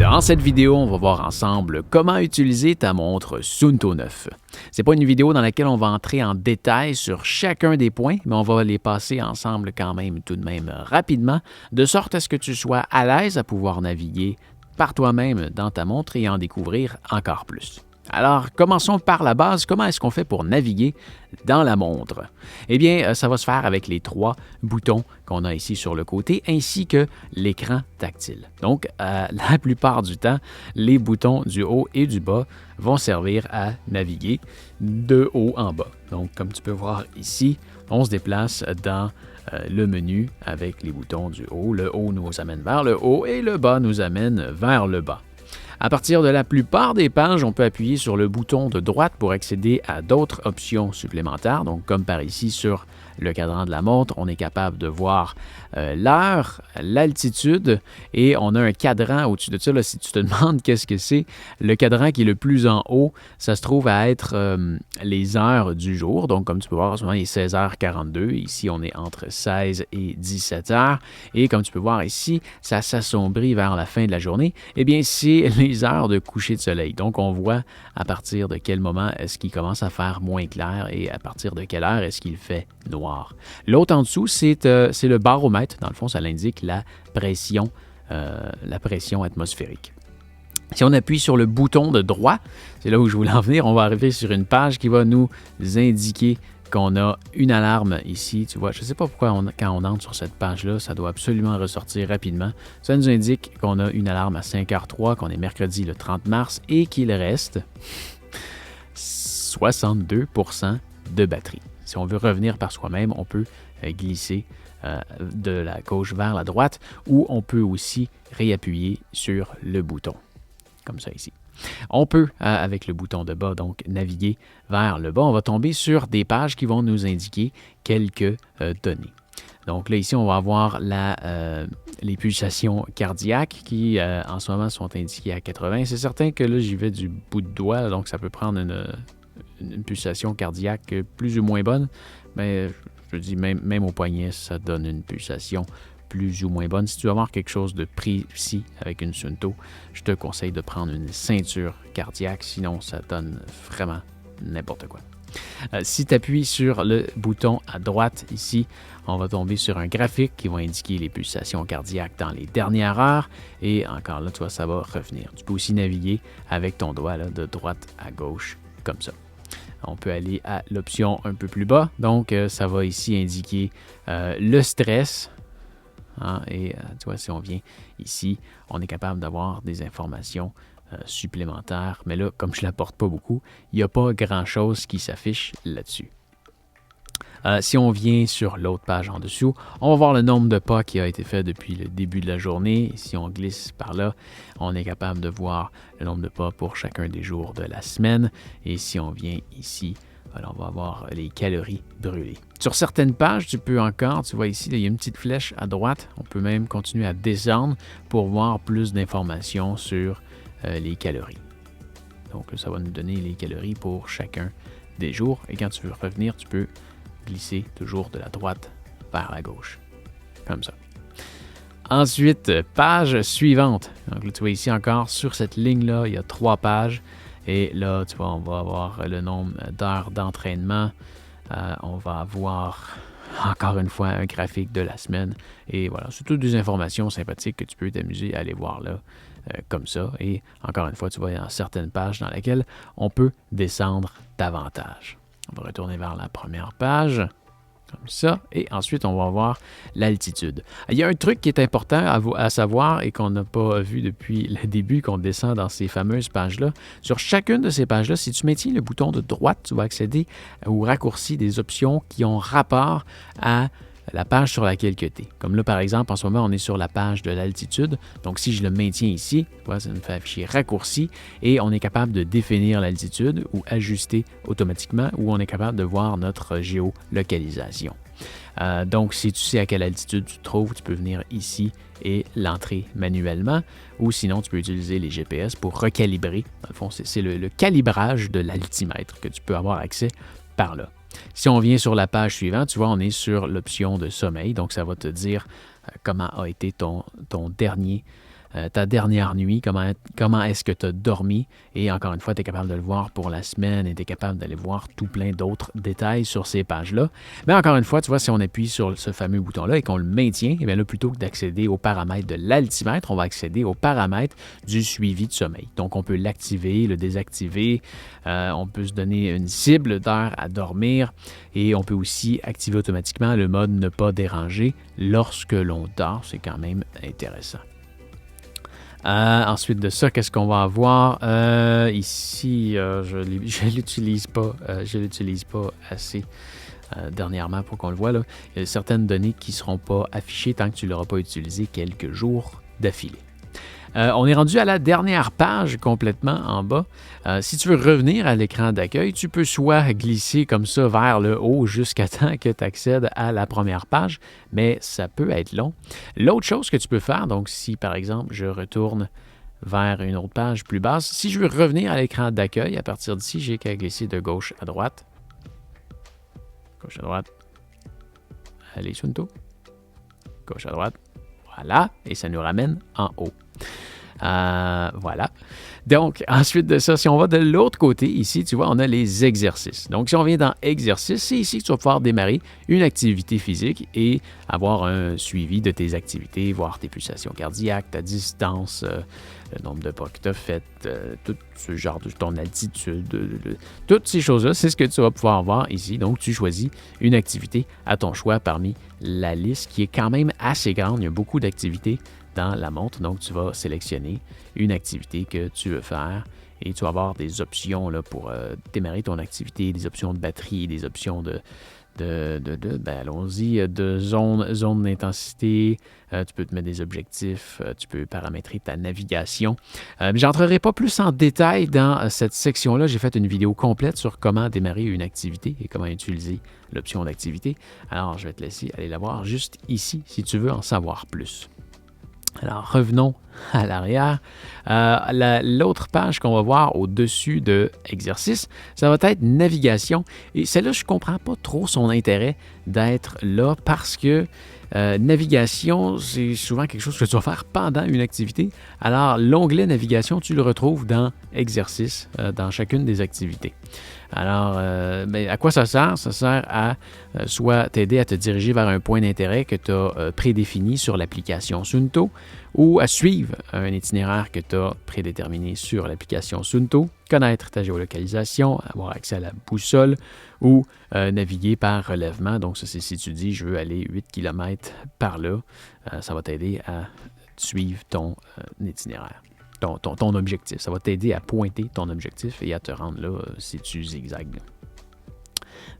Dans cette vidéo, on va voir ensemble comment utiliser ta montre Suunto 9. Ce n'est pas une vidéo dans laquelle on va entrer en détail sur chacun des points, mais on va les passer ensemble quand même tout de même rapidement, de sorte à ce que tu sois à l'aise à pouvoir naviguer par toi-même dans ta montre et en découvrir encore plus. Alors, commençons par la base. Comment est-ce qu'on fait pour naviguer dans la montre? Eh bien, ça va se faire avec les 3 boutons qu'on a ici sur le côté, ainsi que l'écran tactile. Donc, la plupart du temps, les boutons du haut et du bas vont servir à naviguer de haut en bas. Donc, comme tu peux voir ici, on se déplace dans le menu avec les boutons du haut. Le haut nous amène vers le haut et le bas nous amène vers le bas. À partir de la plupart des pages, on peut appuyer sur le bouton de droite pour accéder à d'autres options supplémentaires. Donc, comme par ici sur le cadran de la montre, on est capable de voir l'heure, l'altitude et on a un cadran au-dessus de ça. Là, si tu te demandes qu'est-ce que c'est, le cadran qui est le plus en haut, ça se trouve à être les heures du jour. Donc, comme tu peux voir, en ce moment, il est 16h42. Ici, on est entre 16 et 17 heures. Et comme tu peux voir ici, ça s'assombrit vers la fin de la journée. Eh bien, c'est les heures de coucher de soleil. Donc, on voit à partir de quel moment est-ce qu'il commence à faire moins clair et à partir de quelle heure est-ce qu'il fait noir. L'autre en dessous, c'est le baromètre. Dans le fond, ça l'indique la pression atmosphérique. Si on appuie sur le bouton de droit, c'est là où je voulais en venir, on va arriver sur une page qui va nous indiquer qu'on a une alarme ici. Tu vois, je ne sais pas pourquoi quand on entre sur cette page-là, ça doit absolument ressortir rapidement. Ça nous indique qu'on a une alarme à 5h03, qu'on est mercredi le 30 mars et qu'il reste 62% de batterie. Si on veut revenir par soi-même, on peut glisser de la gauche vers la droite ou on peut aussi réappuyer sur le bouton, comme ça ici. On peut, avec le bouton de bas, donc naviguer vers le bas. On va tomber sur des pages qui vont nous indiquer quelques données. Donc là, ici, on va avoir les pulsations cardiaques qui, en ce moment, sont indiquées à 80. C'est certain que là, j'y vais du bout de doigt, donc ça peut prendre une pulsation cardiaque plus ou moins bonne. Mais je dis, même au poignet, ça donne une pulsation plus ou moins bonne. Si tu veux avoir quelque chose de précis avec une Suunto, je te conseille de prendre une ceinture cardiaque, sinon ça donne vraiment n'importe quoi. Si tu appuies sur le bouton à droite ici, on va tomber sur un graphique qui va indiquer les pulsations cardiaques dans les dernières heures. Et encore là, tu vois, ça va revenir. Tu peux aussi naviguer avec ton doigt là, de droite à gauche, comme ça. On peut aller à l'option un peu plus bas. Donc, ça va ici indiquer le stress. Hein, et tu vois, si on vient ici, on est capable d'avoir des informations supplémentaires. Mais là, comme je ne la porte pas beaucoup, il n'y a pas grand-chose qui s'affiche là-dessus. Si on vient sur l'autre page en dessous, on va voir le nombre de pas qui a été fait depuis le début de la journée. Si on glisse par là, on est capable de voir le nombre de pas pour chacun des jours de la semaine. Et si on vient ici, alors on va avoir les calories brûlées. Sur certaines pages, tu peux encore, tu vois ici, il y a une petite flèche à droite. On peut même continuer à descendre pour voir plus d'informations sur les calories. Donc ça va nous donner les calories pour chacun des jours. Et quand tu veux revenir, tu peux glisser toujours de la droite vers la gauche, comme ça. Ensuite, page suivante. Donc là, tu vois ici encore, sur cette ligne-là, il y a 3 pages. Et là, tu vois, on va avoir le nombre d'heures d'entraînement. On va avoir, encore une fois, un graphique de la semaine. Et voilà, c'est toutes des informations sympathiques que tu peux t'amuser à aller voir là, comme ça. Et encore une fois, tu vois, il y a certaines pages dans lesquelles on peut descendre davantage. On va retourner vers la première page, comme ça, et ensuite, on va voir l'altitude. Il y a un truc qui est important à savoir et qu'on n'a pas vu depuis le début, qu'on descend dans ces fameuses pages-là. Sur chacune de ces pages-là, si tu maintiens le bouton de droite, tu vas accéder au raccourci des options qui ont rapport à la page sur laquelle tu es. Comme là, par exemple, en ce moment, on est sur la page de l'altitude. Donc, si je le maintiens ici, ça me fait afficher raccourci et on est capable de définir l'altitude ou ajuster automatiquement ou on est capable de voir notre géolocalisation. Donc, si tu sais à quelle altitude tu te trouves, tu peux venir ici et l'entrer manuellement ou sinon, tu peux utiliser les GPS pour recalibrer. Dans le fond, c'est le calibrage de l'altimètre que tu peux avoir accès par là. Si on vient sur la page suivante, tu vois, on est sur l'option de sommeil. Donc, ça va te dire comment a été ton dernier ta dernière nuit, comment est-ce que tu as dormi. Et encore une fois, tu es capable de le voir pour la semaine et tu es capable d'aller voir tout plein d'autres détails sur ces pages-là. Mais encore une fois, tu vois, si on appuie sur ce fameux bouton-là et qu'on le maintient, eh bien là, plutôt que d'accéder aux paramètres de l'altimètre, on va accéder aux paramètres du suivi de sommeil. Donc, on peut l'activer, le désactiver, on peut se donner une cible d'heure à dormir et on peut aussi activer automatiquement le mode ne pas déranger lorsque l'on dort. C'est quand même intéressant. Ensuite de ça, qu'est-ce qu'on va avoir? Ici, je ne l'utilise pas assez dernièrement pour qu'on le voit. Là. Il y a certaines données qui ne seront pas affichées tant que tu ne l'auras pas utilisé quelques jours d'affilée. On est rendu à la dernière page complètement en bas. Si tu veux revenir à l'écran d'accueil, tu peux soit glisser comme ça vers le haut jusqu'à temps que tu accèdes à la première page, mais ça peut être long. L'autre chose que tu peux faire, donc si par exemple je retourne vers une autre page plus basse, si je veux revenir à l'écran d'accueil, à partir d'ici, j'ai qu'à glisser de gauche à droite. Gauche à droite. Allez, Sunto. Gauche à droite. Voilà, et ça nous ramène en haut. Voilà. Donc, ensuite de ça, si on va de l'autre côté, ici, tu vois, on a les exercices. Donc, si on vient dans exercices, c'est ici que tu vas pouvoir démarrer une activité physique et avoir un suivi de tes activités, voir tes pulsations cardiaques, ta distance, le nombre de pas que tu as fait, tout ce genre de ton altitude, toutes ces choses-là, c'est ce que tu vas pouvoir voir ici. Donc, tu choisis une activité à ton choix parmi la liste qui est quand même assez grande. Il y a beaucoup d'activités dans la montre. Donc, tu vas sélectionner une activité que tu veux faire et tu vas avoir des options là, pour démarrer ton activité, des options de batterie, des options de allons-y, de zone d'intensité. Tu peux te mettre des objectifs, tu peux paramétrer ta navigation. Mais je n'entrerai pas plus en détail dans cette section-là. J'ai fait une vidéo complète sur comment démarrer une activité et comment utiliser l'option d'activité. Alors, je vais te laisser aller la voir juste ici si tu veux en savoir plus. Alors, revenons à l'arrière. L'autre page qu'on va voir au-dessus de exercice, ça va être navigation. Et celle-là, je ne comprends pas trop son intérêt d'être là parce que navigation, c'est souvent quelque chose que tu vas faire pendant une activité. Alors, l'onglet navigation, tu le retrouves dans exercice, dans chacune des activités. Alors, à quoi ça sert? Ça sert à soit t'aider à te diriger vers un point d'intérêt que tu as prédéfini sur l'application Suunto ou à suivre un itinéraire que tu as prédéterminé sur l'application Suunto, connaître ta géolocalisation, avoir accès à la boussole ou naviguer par relèvement. Donc, ça, c'est si tu dis « je veux aller 8 km par là », ça va t'aider à suivre ton itinéraire. Ton objectif. Ça va t'aider à pointer ton objectif et à te rendre là si tu zigzags.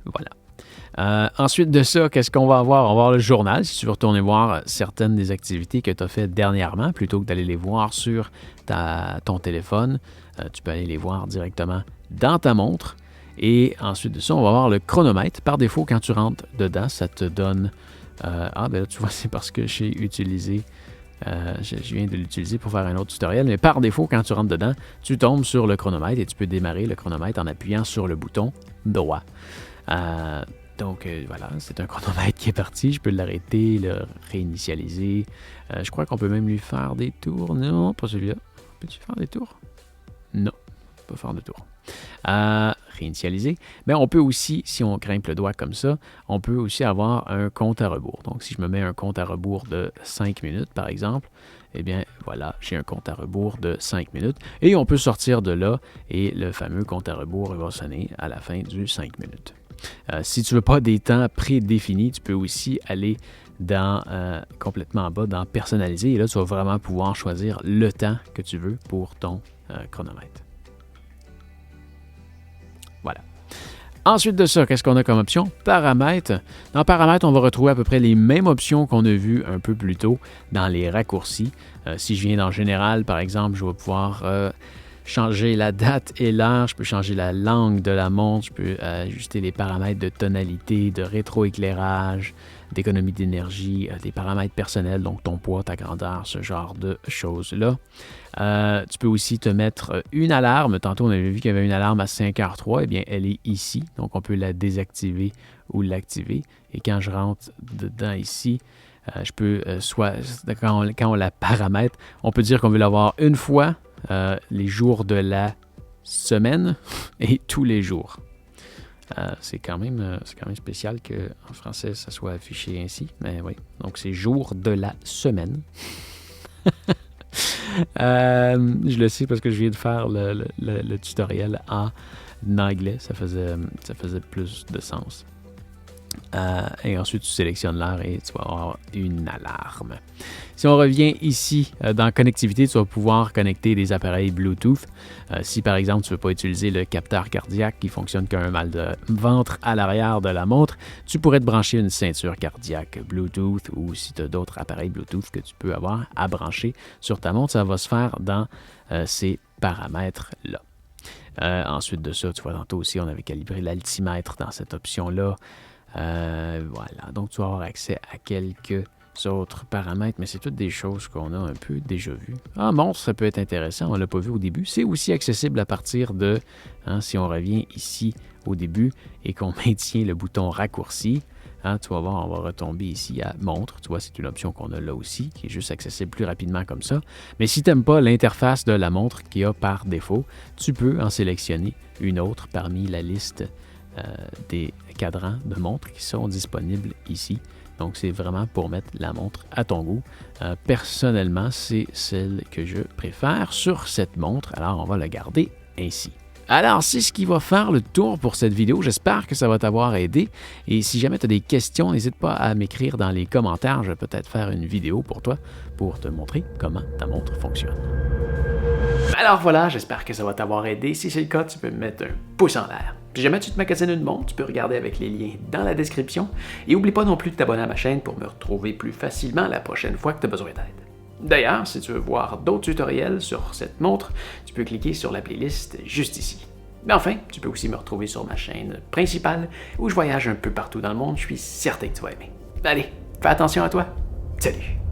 Voilà. Ensuite de ça, qu'est-ce qu'on va avoir? On va avoir le journal. Si tu veux retourner voir certaines des activités que tu as faites dernièrement, plutôt que d'aller les voir sur ton téléphone, tu peux aller les voir directement dans ta montre. Et ensuite de ça, on va avoir le chronomètre. Par défaut, quand tu rentres dedans, ça te donne... là, tu vois, c'est parce que j'ai utilisé... je viens de l'utiliser pour faire un autre tutoriel, mais par défaut, quand tu rentres dedans, tu tombes sur le chronomètre et tu peux démarrer le chronomètre en appuyant sur le bouton droit. Donc, voilà, c'est un chronomètre qui est parti. Je peux l'arrêter, le réinitialiser. Je crois qu'on peut même lui faire des tours. Non, pas celui-là. Peux-tu faire des tours? Non, pas faire de tours. Réinitialiser. Mais on peut aussi, si on grimpe le doigt comme ça, on peut aussi avoir un compte à rebours. Donc, si je me mets un compte à rebours de 5 minutes, par exemple, eh bien, voilà, j'ai un compte à rebours de 5 minutes. Et on peut sortir de là et le fameux compte à rebours va sonner à la fin du 5 minutes. Si tu ne veux pas des temps prédéfinis, tu peux aussi aller dans complètement en bas, dans personnaliser. Et là, tu vas vraiment pouvoir choisir le temps que tu veux pour ton chronomètre. Voilà. Ensuite de ça, qu'est-ce qu'on a comme option? Paramètres. Dans paramètres, on va retrouver à peu près les mêmes options qu'on a vues un peu plus tôt dans les raccourcis. Si je viens dans Général, par exemple, je vais pouvoir changer la date et l'heure. Je peux changer la langue de la montre. Je peux ajuster les paramètres de tonalité, de rétroéclairage, d'économie d'énergie, des paramètres personnels, donc ton poids, ta grandeur, ce genre de choses-là. Tu peux aussi te mettre une alarme. Tantôt, on avait vu qu'il y avait une alarme à 5h03. Eh bien, elle est ici. Donc, on peut la désactiver ou l'activer. Et quand je rentre dedans ici, je peux, quand on la paramètre, on peut dire qu'on veut l'avoir une fois, les jours de la semaine et tous les jours. C'est quand même spécial qu'en français, ça soit affiché ainsi. Mais oui, donc c'est jour de la semaine. Je le sais parce que je viens de faire le tutoriel en anglais. Ça faisait plus de sens. Et ensuite, tu sélectionnes l'heure et tu vas avoir une alarme. Si on revient ici dans connectivité, tu vas pouvoir connecter des appareils Bluetooth. Si par exemple, tu ne veux pas utiliser le capteur cardiaque qui fonctionne comme un mal de ventre à l'arrière de la montre, tu pourrais te brancher une ceinture cardiaque Bluetooth ou si tu as d'autres appareils Bluetooth que tu peux avoir à brancher sur ta montre, ça va se faire dans ces paramètres-là. Ensuite de ça, tu vois, tantôt aussi, on avait calibré l'altimètre dans cette option-là. Voilà, donc tu vas avoir accès à quelques autres paramètres, mais c'est toutes des choses qu'on a un peu déjà vues. Ah, montre, ça peut être intéressant, on ne l'a pas vu au début. C'est aussi accessible à partir de, si on revient ici au début et qu'on maintient le bouton raccourci, tu vas voir, on va retomber ici à montre. Tu vois, c'est une option qu'on a là aussi, qui est juste accessible plus rapidement comme ça. Mais si tu n'aimes pas l'interface de la montre qu'il y a par défaut, tu peux en sélectionner une autre parmi la liste des cadrans de montres qui sont disponibles ici. Donc, c'est vraiment pour mettre la montre à ton goût. Personnellement, c'est celle que je préfère sur cette montre. Alors, on va la garder ainsi. Alors, c'est ce qui va faire le tour pour cette vidéo. J'espère que ça va t'avoir aidé. Et si jamais tu as des questions, n'hésite pas à m'écrire dans les commentaires. Je vais peut-être faire une vidéo pour toi pour te montrer comment ta montre fonctionne. Alors voilà, j'espère que ça va t'avoir aidé. Si c'est le cas, tu peux me mettre un pouce en l'air. Si jamais tu te magasines une montre, tu peux regarder avec les liens dans la description. Et n'oublie pas non plus de t'abonner à ma chaîne pour me retrouver plus facilement la prochaine fois que tu as besoin d'aide. D'ailleurs, si tu veux voir d'autres tutoriels sur cette montre, tu peux cliquer sur la playlist juste ici. Mais enfin, tu peux aussi me retrouver sur ma chaîne principale où je voyage un peu partout dans le monde. Je suis certain que tu vas aimer. Allez, fais attention à toi. Salut!